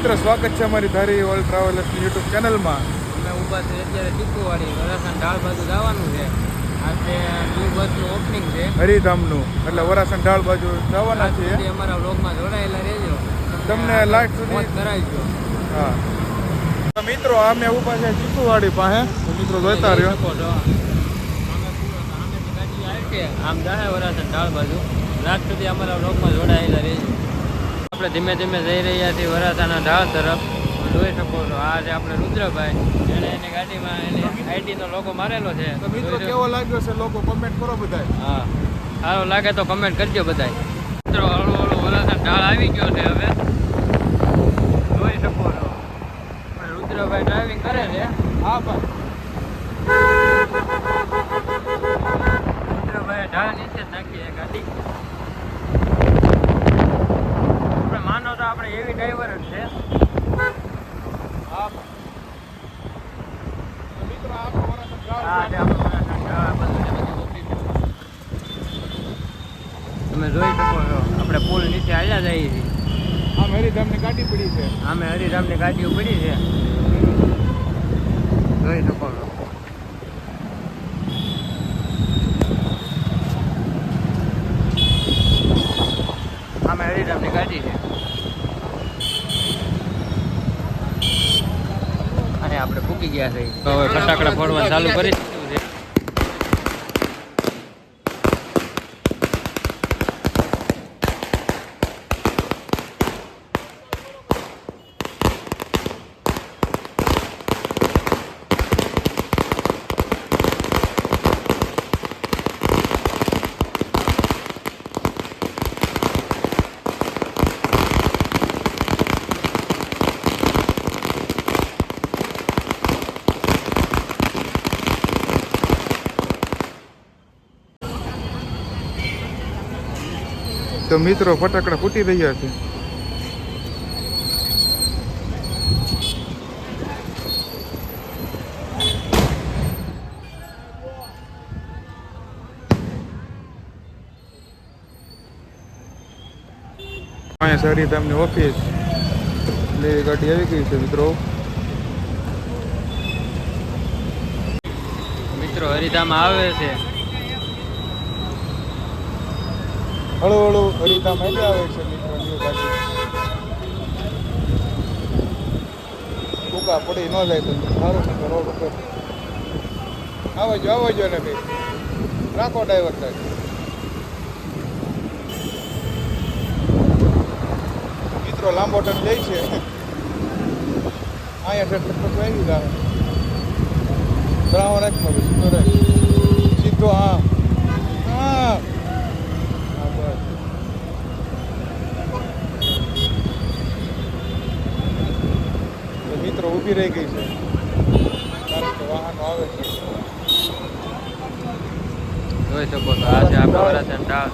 મિત્રો સ્વાગત છે અમારી ધારી વર્લ્ડ ટ્રાવેલર્સની યુટ્યુબ ચેનલમાં. અમે ઊભા છે અત્યારે ચીકુવાડી વરાસણ ઢાળ બાજુ જવાનું છે. આજે ન્યૂ બસનું ઓપનિંગ છે હરિધામનું, એટલે વરાસણ ઢાળ બાજુ જવાના છીએ. અમારા વ્લોગમાં જોડાયેલા રહેજો, તમને લાસ્ટ સુધી કરાવીજો. હા તો મિત્રો અમે ઊભા છે ચીકુવાડી પાસે. તો મિત્રો જોતા રહ્યો. આમ જાય વરાસણ ઢાળ બાજુ. લાસ્ટ સુધી અમારા વ્લોગમાં જોડાયેલા રહેજો. આપણે ધીમે ધીમે જઈ રહ્યા છીએ વરાસાના ઢાળ તરફ. જોઈ શકો છો આ છે આપણે રુદ્રભાઈ. એને એની ગાડીમાં એની આઈડીનો લોગો મારેલો છે. તો મિત્રો કેવો લાગ્યો છે લોકો કમેન્ટ કરો બધાય. હા સારો લાગે તો કમેન્ટ કરજો બધાય. મિત્રો હળવું હળવું વરાસણ ઢાળ આવી ગયો છે. હવે જોઈ શકો છો રુદ્રભાઈ ડ્રાઇવિંગ કરે છે. હા ભાઈ, રુદ્રભાઈ ઢાળ નીચે જ નાખીએ ગાડી. માનો તો આપણે એવી ડ્રાઈવર જ છે. હા તો મિત્રો આપણો વરાસણ ઢાળ તમે જોઈ શકો છો આપણે પુલ નીચે આવ્યા જઈએ છીએ. આમ હરિધામની ગાડી પડી છે. આમે હરિધામની ગાડીઓ પડી છે. જોઈ શકો છો. આમે હરિધામની ગાડી છે. અને આપણે ફૂકી ગયા છે. તો હવે ફટાકડા ફોડવા ચાલુ કરી દીધું છે. તો મિત્રો ફટાકડા ફૂટી રહ્યા છે. અહીંયા છે હરિધામની ઓફિસ. એટલે ગાડી આવી ગઈ છે મિત્રો. મિત્રો હરિધામ આવે છે. હળુ હળુ હરિધામ આવી આવે છે મિત્રો. ન્યુ ગાડી ટૂંકા પડી ન જાય તો સારું છે. રોડ ઉપર આવજો ને ભાઈ, રાખો ડ્રાઈવર સાહેબ. મિત્રો લાંબો ટર્ન જાય છે. અહીંયા લગભગ આવી જાય બ્રાહ્મણ રાખમાં સીધો રાખ સીધો. હા હા મિત્રો ઊભી રહી ગઈ છે કારણ કે વાહનો આવે છે. જોઈ શકો છો આ છે આપણે વરાસણ ઢાળ.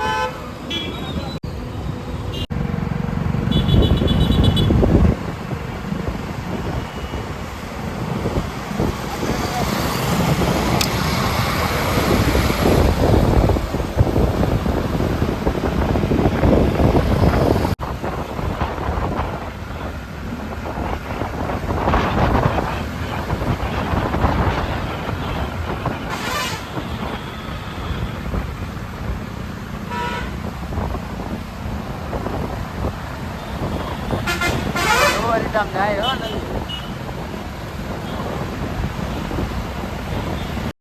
હરિધામ જાય હો.